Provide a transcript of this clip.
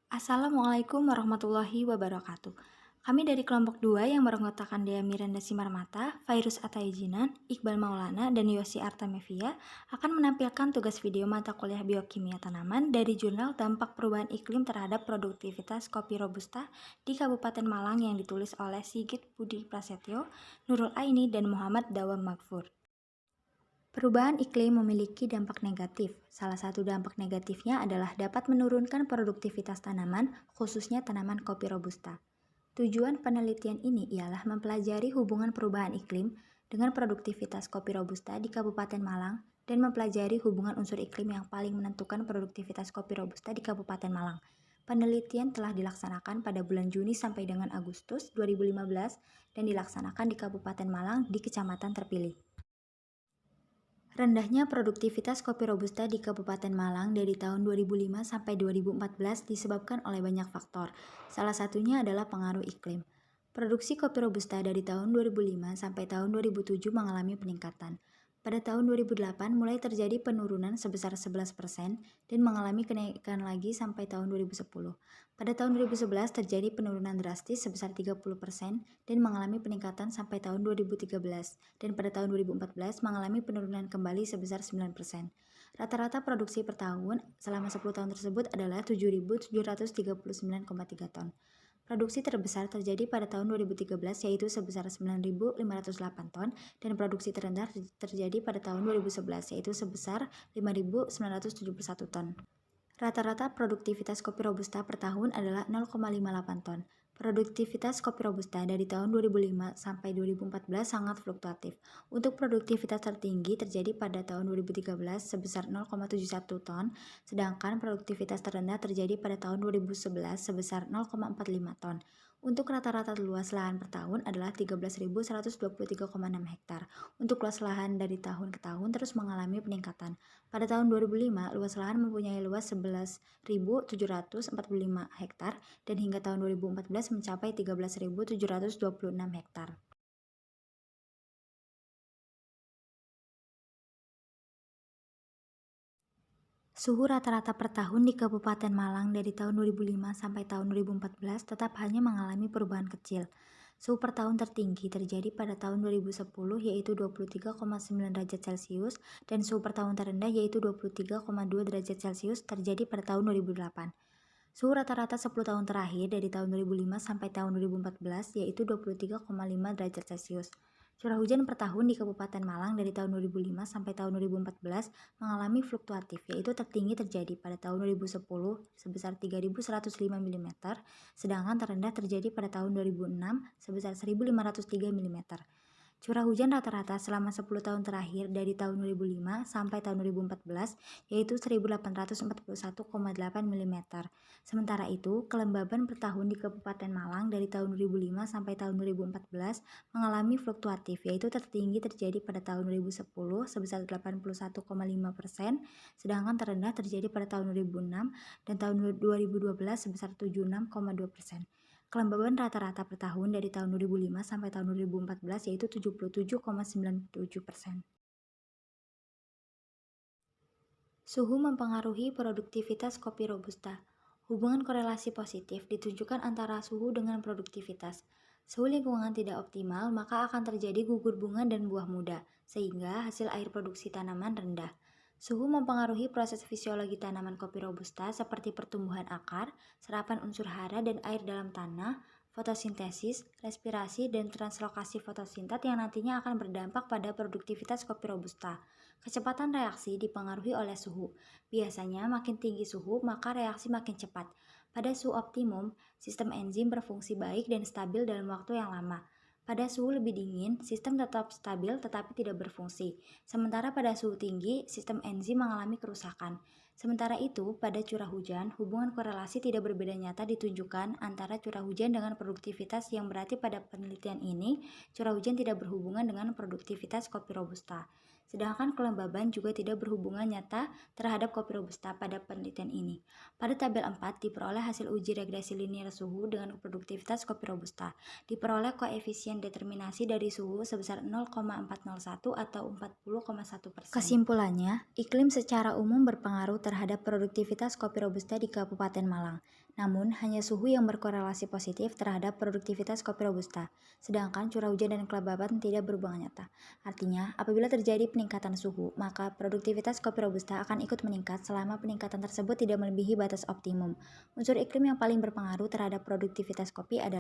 Assalamualaikum warahmatullahi wabarakatuh. Kami dari kelompok 2 yang beranggotakan Dea Miranda Simarmata, Fairuz Ataijinan, Iqbal Maulana, dan Yosi Artamevia akan menampilkan tugas video mata kuliah biokimia tanaman dari jurnal Dampak Perubahan Iklim Terhadap Produktivitas Kopi Robusta di Kabupaten Malang yang ditulis oleh Sigit Budi Prasetyo, Nurul Aini, dan Muhammad Dawam Magfur. Perubahan iklim memiliki dampak negatif. Salah satu dampak negatifnya adalah dapat menurunkan produktivitas tanaman, khususnya tanaman kopi robusta. Tujuan penelitian ini ialah mempelajari hubungan perubahan iklim dengan produktivitas kopi robusta di Kabupaten Malang dan mempelajari hubungan unsur iklim yang paling menentukan produktivitas kopi robusta di Kabupaten Malang. Penelitian telah dilaksanakan pada bulan Juni sampai dengan Agustus 2015 dan dilaksanakan di Kabupaten Malang di kecamatan terpilih. Rendahnya produktivitas kopi robusta di Kabupaten Malang dari tahun 2005 sampai 2014 disebabkan oleh banyak faktor. Salah satunya adalah pengaruh iklim. Produksi kopi robusta dari tahun 2005 sampai tahun 2007 mengalami peningkatan. Pada tahun 2008 mulai terjadi penurunan sebesar 11% dan mengalami kenaikan lagi sampai tahun 2010. Pada tahun 2011 terjadi penurunan drastis sebesar 30% dan mengalami peningkatan sampai tahun 2013 dan pada tahun 2014 mengalami penurunan kembali sebesar 9%. Rata-rata produksi per tahun selama 10 tahun tersebut adalah 7.739,3 ton. Produksi terbesar terjadi pada tahun 2013 yaitu sebesar 9.508 ton dan produksi terendah terjadi pada tahun 2011 yaitu sebesar 5.971 ton. Rata-rata produktivitas kopi robusta per tahun adalah 0,58 ton. Produktivitas kopi robusta dari tahun 2005 sampai 2014 sangat fluktuatif. Untuk produktivitas tertinggi terjadi pada tahun 2013 sebesar 0,71 ton, sedangkan produktivitas terendah terjadi pada tahun 2011 sebesar 0,45 ton. Untuk rata-rata luas lahan per tahun adalah 13.123,6 hektar. Untuk luas lahan dari tahun ke tahun terus mengalami peningkatan. Pada tahun 2005, luas lahan mempunyai luas 11.745 hektar dan hingga tahun 2014 mencapai 13.726 hektar. Suhu rata-rata per tahun di Kabupaten Malang dari tahun 2005 sampai tahun 2014 tetap hanya mengalami perubahan kecil. Suhu per tahun tertinggi terjadi pada tahun 2010 yaitu 23,9 derajat Celcius dan suhu per tahun terendah yaitu 23,2 derajat Celcius terjadi pada tahun 2008. Suhu rata-rata 10 tahun terakhir dari tahun 2005 sampai tahun 2014 yaitu 23,5 derajat Celcius. Curah hujan per tahun di Kabupaten Malang dari tahun 2005 sampai tahun 2014 mengalami fluktuatif yaitu tertinggi terjadi pada tahun 2010 sebesar 3.105 mm, sedangkan terendah terjadi pada tahun 2006 sebesar 1.503 mm. Curah hujan rata-rata selama 10 tahun terakhir dari tahun 2005 sampai tahun 2014 yaitu 1.841,8 mm. Sementara itu, kelembaban per tahun di Kabupaten Malang dari tahun 2005 sampai tahun 2014 mengalami fluktuatif yaitu tertinggi terjadi pada tahun 2010 sebesar 81,5%, sedangkan terendah terjadi pada tahun 2006 dan tahun 2012 sebesar 76,2%. Kelembaban rata-rata per tahun dari tahun 2005 sampai tahun 2014 yaitu 77,97%. Suhu mempengaruhi produktivitas kopi robusta. Hubungan korelasi positif ditunjukkan antara suhu dengan produktivitas. Suhu lingkungan tidak optimal, maka akan terjadi gugur bunga dan buah muda, sehingga hasil air produksi tanaman rendah. Suhu mempengaruhi proses fisiologi tanaman kopi robusta seperti pertumbuhan akar, serapan unsur hara dan air dalam tanah, fotosintesis, respirasi, dan translokasi fotosintat yang nantinya akan berdampak pada produktivitas kopi robusta. Kecepatan reaksi dipengaruhi oleh suhu. Biasanya makin tinggi suhu, maka reaksi makin cepat. Pada suhu optimum, sistem enzim berfungsi baik dan stabil dalam waktu yang lama. Pada suhu lebih dingin, sistem tetap stabil tetapi tidak berfungsi. Sementara pada suhu tinggi, sistem enzim mengalami kerusakan. Sementara itu, pada curah hujan, hubungan korelasi tidak berbeda nyata ditunjukkan antara curah hujan dengan produktivitas yang berarti pada penelitian ini, curah hujan tidak berhubungan dengan produktivitas kopi robusta. Sedangkan kelembaban juga tidak berhubungan nyata terhadap kopi Robusta pada penelitian ini. Pada tabel 4 diperoleh hasil uji regresi linier suhu dengan produktivitas kopi Robusta. Diperoleh koefisien determinasi dari suhu sebesar 0,401 atau 40,1%. Kesimpulannya, iklim secara umum berpengaruh terhadap produktivitas kopi Robusta di Kabupaten Malang. Namun, hanya suhu yang berkorelasi positif terhadap produktivitas kopi Robusta, sedangkan curah hujan dan kelembaban tidak berhubungan nyata. Artinya, apabila terjadi peningkatan suhu, maka produktivitas kopi Robusta akan ikut meningkat selama peningkatan tersebut tidak melebihi batas optimum. Unsur iklim yang paling berpengaruh terhadap produktivitas kopi adalah